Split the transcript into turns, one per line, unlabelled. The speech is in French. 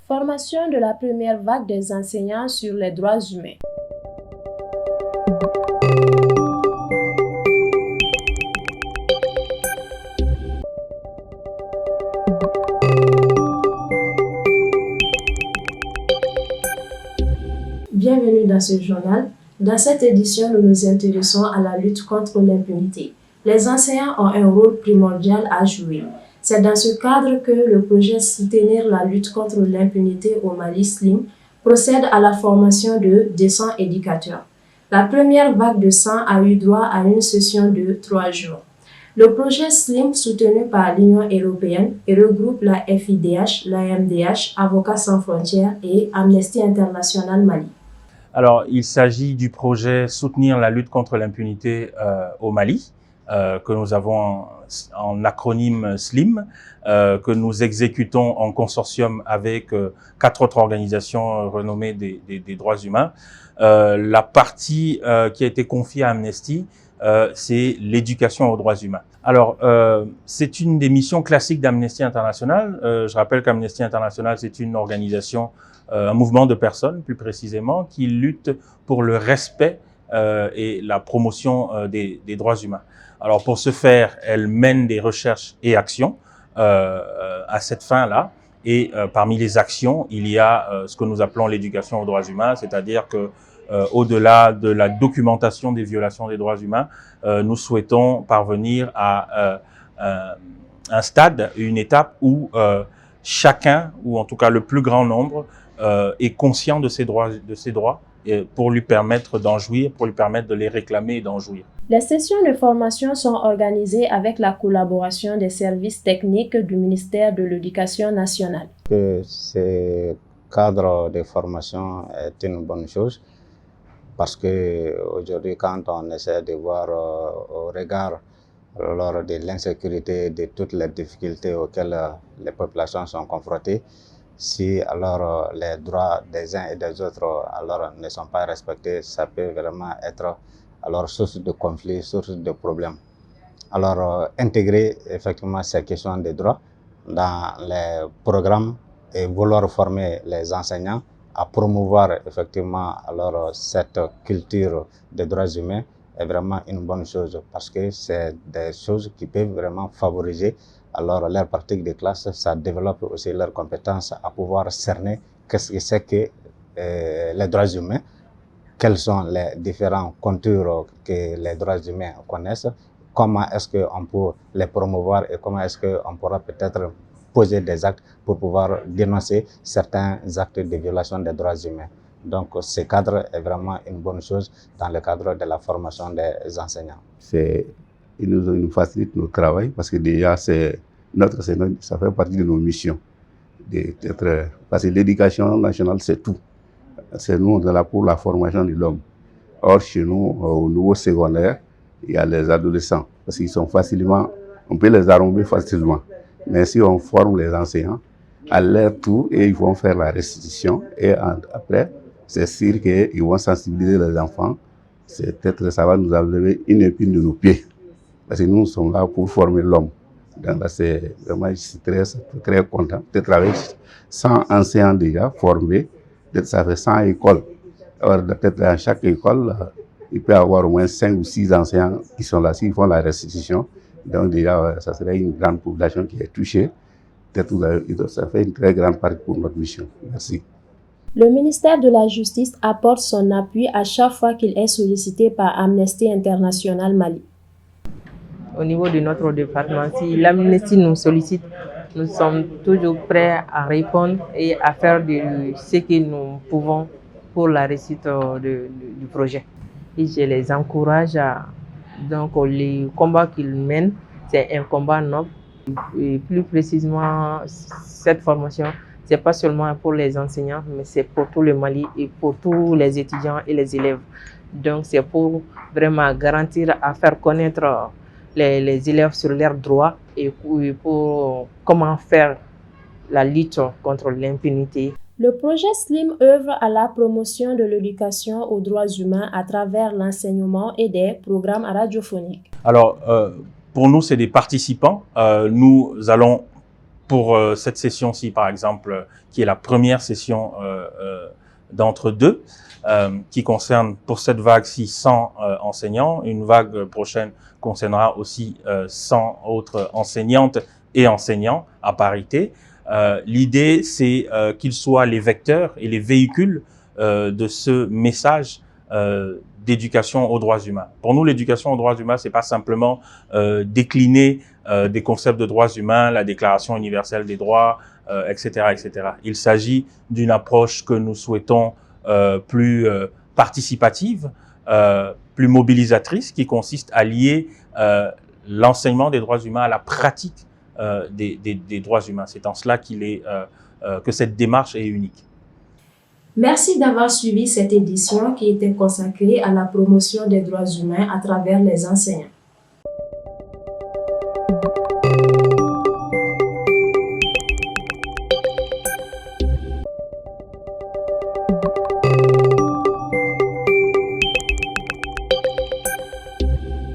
Formation de la première vague des enseignants sur les droits humains. Bienvenue dans ce journal. Dans cette édition, nous nous intéressons à la lutte contre l'impunité. Les enseignants ont un rôle primordial à jouer. C'est dans ce cadre que le projet Soutenir la lutte contre l'impunité au Mali SLIM procède à la formation de 200 éducateurs. La première vague de 100 a eu droit à une session de 3 jours. Le projet SLIM, soutenu par l'Union européenne, regroupe la FIDH, l'AMDH, Avocats sans frontières et Amnesty International Mali.
Alors, il s'agit du projet Soutenir la lutte contre l'impunité au Mali, que nous avons en acronyme SLIM, que nous exécutons en consortium avec 4 autres organisations renommées des droits humains. La partie qui a été confiée à Amnesty, c'est l'éducation aux droits humains. Alors, c'est une des missions classiques d'Amnesty International. Je rappelle qu'Amnesty International, c'est une organisation, un mouvement de personnes, plus précisément, qui lutte pour le respect et la promotion des droits humains. Alors, pour ce faire, elle mène des recherches et actions à cette fin-là. Et parmi les actions, il y a ce que nous appelons l'éducation aux droits humains, c'est-à-dire que au-delà de la documentation des violations des droits humains, nous souhaitons parvenir à un stade, une étape où chacun, ou en tout cas le plus grand nombre, est conscient de ses droits pour lui permettre d'en jouir, pour lui permettre de les réclamer et d'en jouir.
Les sessions de formation sont organisées avec la collaboration des services techniques du ministère de l'Éducation nationale.
Ce cadre de formation est une bonne chose parce que aujourd'hui, quand on essaie de voir au regard lors de l'insécurité, de toutes les difficultés auxquelles les populations sont confrontées, si alors les droits des uns et des autres alors ne sont pas respectés, ça peut vraiment être alors source de conflits, source de problèmes. Alors intégrer effectivement ces questions de droits dans les programmes et vouloir former les enseignants à promouvoir effectivement alors cette culture des droits humains est vraiment une bonne chose parce que c'est des choses qui peuvent vraiment favoriser alors leur pratique de classe, ça développe aussi leurs compétences à pouvoir cerner qu'est-ce que c'est que les droits humains, quels sont les différents contours que les droits humains connaissent, comment est-ce qu'on peut les promouvoir et comment est-ce qu'on pourra peut-être poser des actes pour pouvoir dénoncer certains actes de violation des droits humains. Donc ce cadre est vraiment une bonne chose dans le cadre de la formation des enseignants.
Il nous facilite notre travail parce que déjà ça fait partie de nos missions. Parce que l'éducation nationale, c'est tout. C'est nous là pour la formation de l'homme. Or, chez nous, au niveau secondaire, il y a les adolescents. Parce qu'ils sont facilement, on peut les arronger facilement. Mais si on forme les enseignants, à leur tour, et ils vont faire la restitution. Et après, c'est sûr qu'ils vont sensibiliser les enfants. Peut-être ça va nous enlever une épine de nos pieds. Parce que nous sommes là pour former l'homme. Donc là, c'est vraiment, je suis très content de travailler 100 enseignants déjà formés. Peut-être ça fait 100 écoles. Alors peut-être dans chaque école, il peut y avoir au moins 5 ou 6 enseignants qui sont là, s'ils font la restitution. Donc déjà, ça serait une grande population qui est touchée. Peut-être ça fait une très grande partie pour notre mission. Merci.
Le ministère de la Justice apporte son appui à chaque fois qu'il est sollicité par Amnesty International Mali.
Au niveau de notre département, si l'Amnesty nous sollicite, nous sommes toujours prêts à répondre et à faire ce que nous pouvons pour la réussite du projet. Et je les encourage donc les combats qu'ils mènent, c'est un combat noble. Et plus précisément, cette formation, c'est pas seulement pour les enseignants, mais c'est pour tout le Mali et pour tous les étudiants et les élèves. Donc c'est pour vraiment garantir à faire connaître les élèves sur leurs droits et pour comment faire la lutte contre l'impunité.
Le projet SLIM œuvre à la promotion de l'éducation aux droits humains à travers l'enseignement et des programmes radiophoniques.
Alors, pour nous, c'est des participants. Nous allons pour cette session-ci, par exemple, qui est la première session d'entre deux, qui concerne pour cette vague-ci 100 enseignants. Une vague prochaine concernera aussi 100 autres enseignantes et enseignants à parité. L'idée, c'est qu'ils soient les vecteurs et les véhicules de ce message d'éducation aux droits humains. Pour nous, l'éducation aux droits humains, c'est pas simplement décliner des concepts de droits humains, la Déclaration universelle des droits, etc., etc. Il s'agit d'une approche que nous souhaitons plus participative, plus mobilisatrice, qui consiste à lier l'enseignement des droits humains à la pratique des droits humains. C'est en cela que cette démarche est unique.
Merci d'avoir suivi cette édition qui était consacrée à la promotion des droits humains à travers les enseignants.